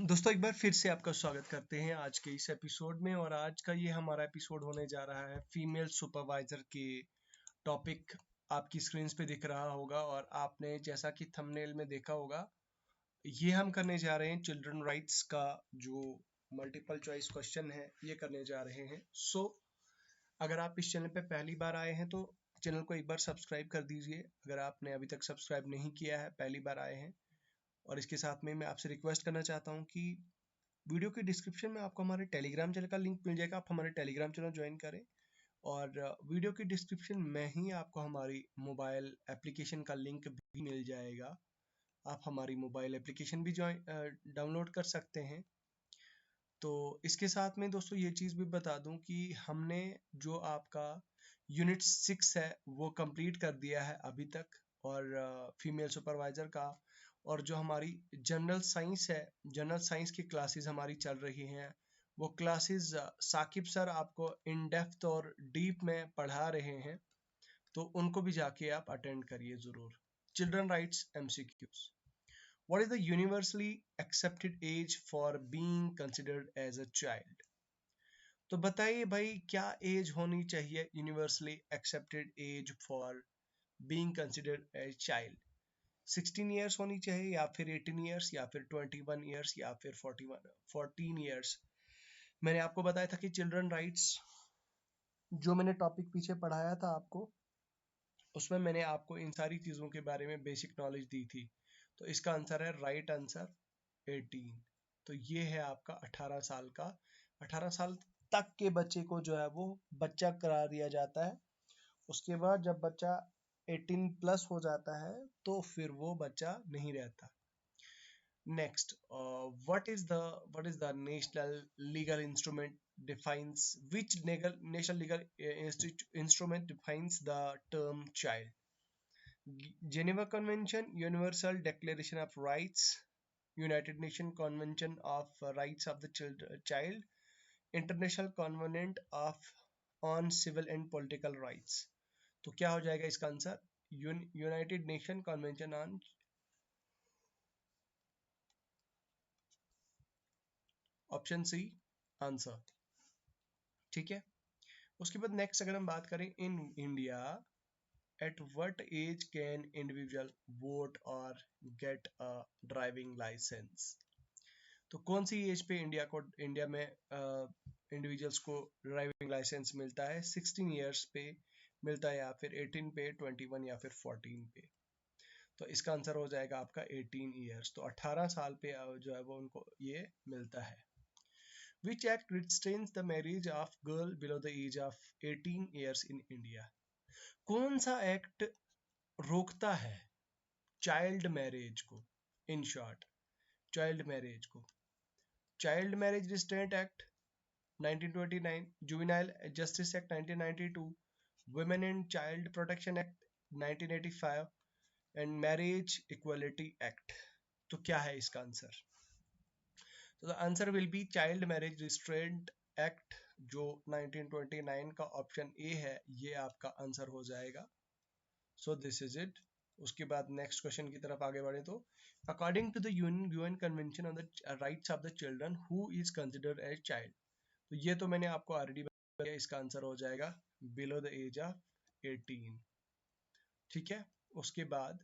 दोस्तों एक बार फिर से आपका स्वागत करते हैं आज के इस एपिसोड में। और आज का ये हमारा एपिसोड होने जा रहा है फीमेल सुपरवाइजर के टॉपिक। आपकी स्क्रीन पे दिख रहा होगा और आपने जैसा कि थंबनेल में देखा होगा, ये हम करने जा रहे हैं चिल्ड्रन राइट्स का जो मल्टीपल चॉइस क्वेश्चन है, ये करने जा रहे हैं। अगर आप इस चैनल पे पहली बार आए हैं तो चैनल को एक बार सब्सक्राइब कर दीजिए। अगर आपने अभी तक सब्सक्राइब नहीं किया है, पहली बार आए हैं। और इसके साथ में मैं आपसे रिक्वेस्ट करना चाहता हूँ कि वीडियो के डिस्क्रिप्शन में आपको हमारे टेलीग्राम चैनल का लिंक मिल जाएगा, आप हमारे टेलीग्राम चैनल ज्वाइन करें। और वीडियो के डिस्क्रिप्शन में ही आपको हमारी मोबाइल एप्लीकेशन का लिंक भी मिल जाएगा। आप हमारी मोबाइल एप्लीकेशन भी डाउनलोड कर सकते हैं। तो इसके साथ में दोस्तों ये चीज़ भी बता दूं कि हमने जो आपका यूनिट 6 है वो कंप्लीट कर दिया है अभी तक, और फीमेल सुपरवाइजर का। और जो हमारी जनरल साइंस है, जनरल साइंस की क्लासेस हमारी चल रही हैं, वो क्लासेस साकिब सर आपको इन डेप्थ और डीप में पढ़ा रहे हैं, तो उनको भी जाके आप अटेंड करिए ज़रूर। Children rights MCQs। What is the universally accepted age for being considered as a child? तो बताइए भाई, क्या एज होनी चाहिए universally accepted as for being considered as child? 16 years होनी चाहिए, या फिर 18 ईयर्स, या फिर 21 ईयर्स, या फिर 14 ईयर्स? मैंने आपको बताया था कि चिल्ड्रन राइट्स जो मैंने टॉपिक पीछे पढ़ाया था आपको, उसमें मैंने आपको इन सारी चीज़ों के बारे में बेसिक नॉलेज दी थी। तो इसका आंसर है राइट आंसर 18। तो ये है आपका 18 साल का। 18 साल तक के बच्चे को जो है वो बच्चा करार दिया जाता है। उसके बाद जब बच्चा 18 प्लस हो जाता है तो फिर वो बच्चा नहीं रहता। Next, what is the national legal instrument defines which national legal instrument defines the term child? Geneva Convention, Universal Declaration of Rights, United Nations Convention of Rights of the Child, International Covenant of on Civil and Political Rights। तो क्या हो जाएगा इसका answer? United Nation convention on, option C answer. ठीक है। उसके बाद next अगर हम बात करें, in India at what age can individual vote और गेट अ ड्राइविंग लाइसेंस? तो कौन सी एज पे इंडिया में इंडिविजुअल्स को ड्राइविंग लाइसेंस मिलता है? 16 ईयर्स पे मिलता है, या फिर 18 पे, 21 या फिर 14 पे? तो इसका आंसर हो जाएगा आपका 18 ईयर्स। तो 18 साल पे जो है वो उनको ये मिलता है। Which act restrains the marriage of girl below the age of 18 years in India? कौन सा एक्ट रोकता है चाइल्ड मैरिज को? इन शॉर्ट, चाइल्ड मैरिज को। Child marriage restraint act 1929, juvenile justice act 1992, women and child protection act 1985 and marriage equality act. तो क्या है इसका आंसर? तो the answer will be child marriage restraint act, जो 1929 का option A है, ये आपका आंसर हो जाएगा। So this is it. उसके बाद नेक्स्ट क्वेश्चन की तरफ आगे बढ़े तो, according to the UN convention on the rights of the children who is considered as child? तो ये तो मैंने आपको ऑलरेडी बताया, इसका आंसर हो जाएगा बिलो द एज ऑफ 18। ठीक है। उसके बाद,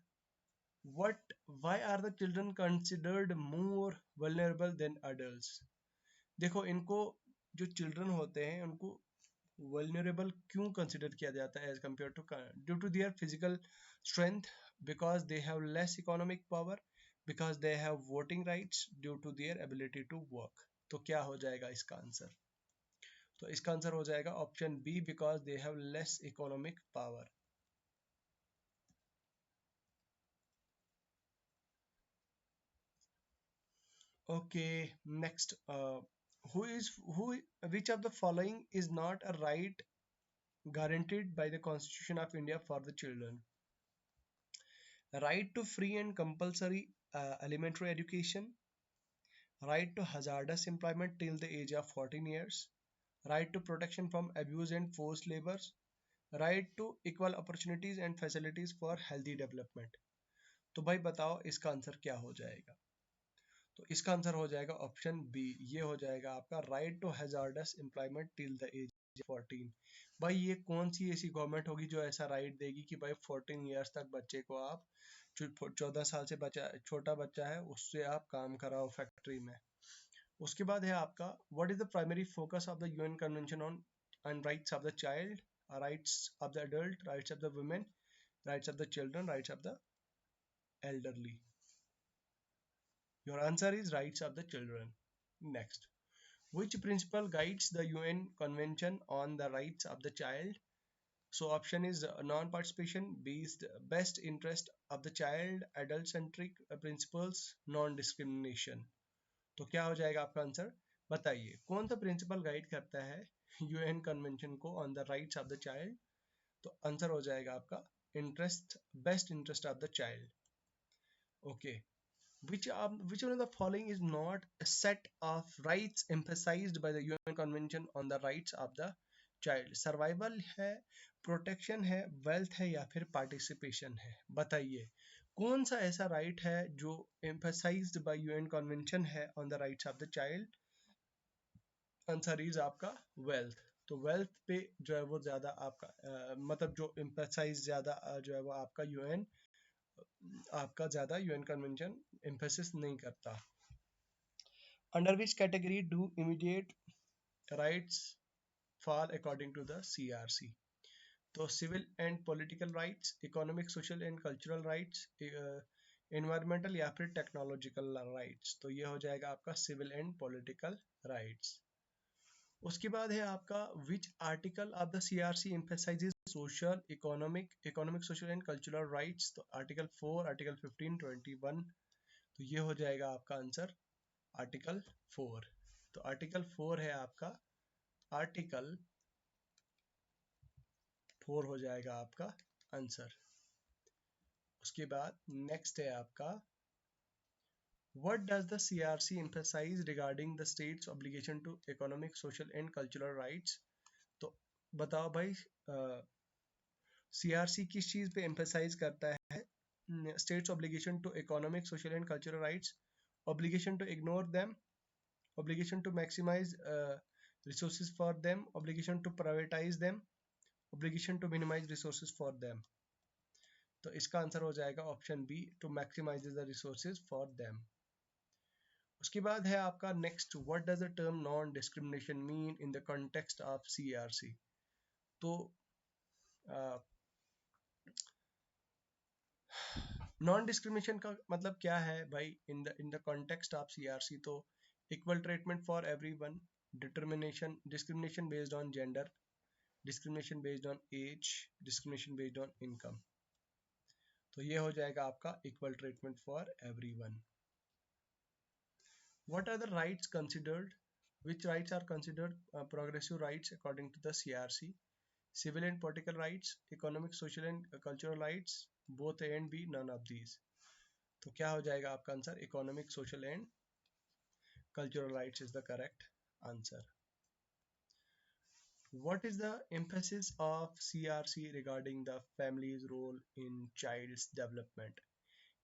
what why are the children considered more vulnerable than adults? देखो, इनको जो चिल्ड्रन होते हैं उनको वल्नरेबल क्यों कंसिडर किया जाता है as compare to? Due to their physical strength, because they have less economic power, because they have voting rights, due to their ability to work. तो क्या हो जाएगा इसका आंसर? तो इसका आंसर हो जाएगा option B, because they have less economic power. Okay, next, who is who which of the following is not a right guaranteed by the Constitution of India for the children? Right to free and compulsory elementary education, right to hazardous employment till the age of 14 years, right to protection from abuse and forced labors, right to equal opportunities and facilities for healthy development। तो भाई बताओ इसका answer क्या हो जाएगा? तो इसका answer हो जाएगा ऑप्शन बी, ये हो जाएगा आपका right to hazardous employment till the age 14। भाई ये कौन सी ऐसी गवर्नमेंट होगी जो ऐसा राइट देगी कि भाई 14 ईयर्स तक बच्चे को आप, जो 14 साल से बच्चा, छोटा बच्चा है, उससे आप काम कराओ फैक्ट्री में। उसके बाद है आपका what is the primary focus of the UN convention on rights of the child, rights of the adult, rights of the women, rights of the children, rights of the elderly? Your answer is rights of the children. Next, which principle guides the UN Convention on the Rights of the Child? So option is non-participation, B is the best interest of the child, adult-centric principles, non-discrimination. तो क्या हो जाएगा आपका answer? बताइए कौन सा principal guide करता है यूएन कन्वेंशन को on the rights of the child? तो आंसर हो जाएगा आपका interest, best interest of the child. Okay, which one of the following is not a set of rights emphasized by the UN Convention on the Rights of the Child? Survival है, protection है, wealth है, या फिर participation है? बताइए कौन सा ऐसा राइट है जो एम्फेसाइज्ड बाय यूएन कन्वेंशन है on the rights of the child? Answer is आपका वेल्थ। तो वेल्थ पे जो है वो ज्यादा आपका मतलब जो एम्फेसाइज ज्यादा जो है वो आपका यूएन, आपका ज्यादा यूएन कन्वेंशन एम्फेसिस नहीं करता। Under which category do immediate rights fall according to the CRC? तो civil and political rights, economic social and cultural rights, environmental या फिर टेक्नोलॉजिकल राइट्स? तो ये हो जाएगा आपका सिविल एंड पॉलिटिकल राइट्स। उसके बाद है आपका which article of the CRC emphasises social, economic social and cultural rights? तो आर्टिकल 4, आर्टिकल 15, 21। तो ये हो जाएगा आपका आंसर आर्टिकल 4। तो आर्टिकल 4 है आपका, आर्टिकल 4 हो जाएगा आपका आंसर। उसके बाद नेक्स्ट है आपका what does the CRC emphasize regarding the state's obligation to economic, social and cultural rights? तो बताओ भाई CRC किस चीज पे emphasize करता है? state's obligation to economic, social and cultural rights, obligation to ignore them, obligation to maximize resources for them, obligation to privatize them, obligation to minimize resources for them? तो इसका आंसर हो जाएगा option B, to maximize the resources for them. उसके बाद है आपका next, what does the term non discrimination mean in the context of CRC? तो non discrimination का मतलब क्या है भाई in the context of CRC? तो equal treatment for everyone, determination, discrimination based on gender, discrimination based on age, discrimination based on income. तो ये हो जाएगा आपका equal treatment for everyone. What are the rights considered? Which rights are considered progressive rights according to the CRC? Civil and political rights, economic, social and cultural rights, both A and B, none of these. तो क्या हो जाएगा आपका answer? Economic, social and cultural rights is the correct answer. What is the emphasis of CRC regarding the family's role in child's development?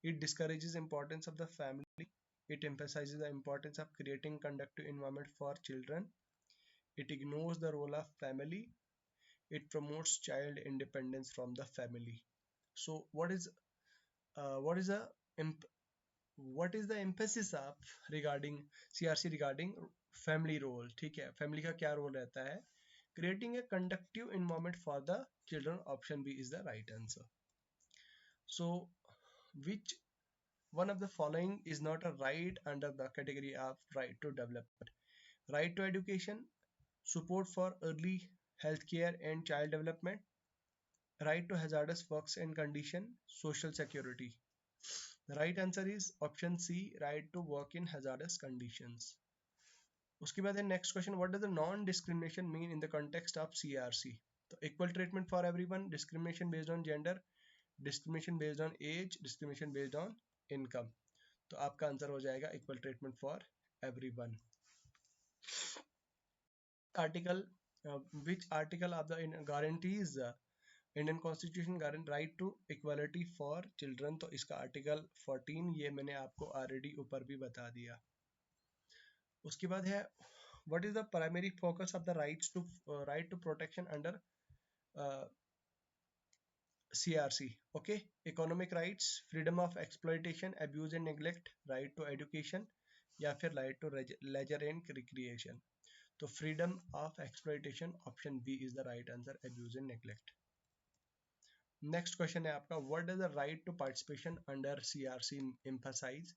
It discourages importance of the family. It emphasizes the importance of creating conducive environment for children. It ignores the role of family. It promotes child independence from the family. So what is the what is the emphasis of regarding CRC regarding family role? ठीक है, family का क्या role रहता है? Creating a conducive environment for the children. Option B is the right answer. So which one of the following is not a right under the category of right to development? Right to education, support for early healthcare and child development, right to hazardous works and condition, social security. The right answer is option C, right to work in hazardous conditions. उसके बाद है next question, what does the non discrimination mean in the context of CRC? तो equal treatment for everyone, discrimination based on gender, discrimination based on age, discrimination based on income. तो आपका answer हो जाएगा equal treatment for everyone. Article which article of the guarantees Indian constitution guarantee right to equality for children, तो इसका article 14, ये मैंने आपको already ऊपर भी बता दिया। उसके बाद है what is the primary focus of the right to protection under CRC, okay? Economic rights, freedom of exploitation, abuse and neglect, right to education, या फिर right to leisure and recreation। तो freedom of exploitation option B is the right answer, abuse and neglect। Next question है आपका what does the right to participation under CRC emphasize।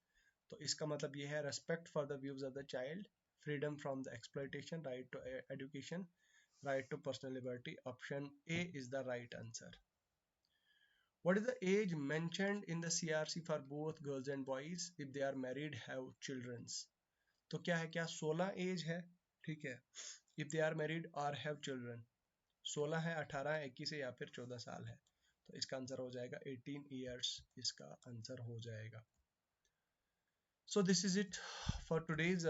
तो इसका मतलब ये है respect for the views of the child, freedom from the exploitation, right to education, right to personal liberty. Option A is the right answer. What is the age mentioned in the CRC for both girls and boys if they are married have children? तो क्या है, क्या 16 as है? ठीक है, if they are married or have children 16 है, 18 है, 21 है या फिर 14 साल है। तो इसका आंसर हो जाएगा 18 years, इसका आंसर हो जाएगा। So this is it for today's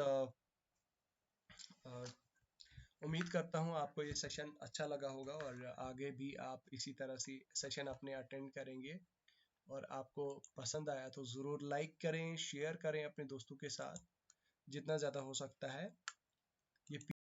उम्मीद करता हूँ आपको ये सेशन अच्छा लगा होगा और आगे भी आप इसी तरह से सेशन अपने अटेंड करेंगे। और आपको पसंद आया तो ज़रूर लाइक करें, शेयर करें अपने दोस्तों के साथ जितना ज़्यादा हो सकता है। ये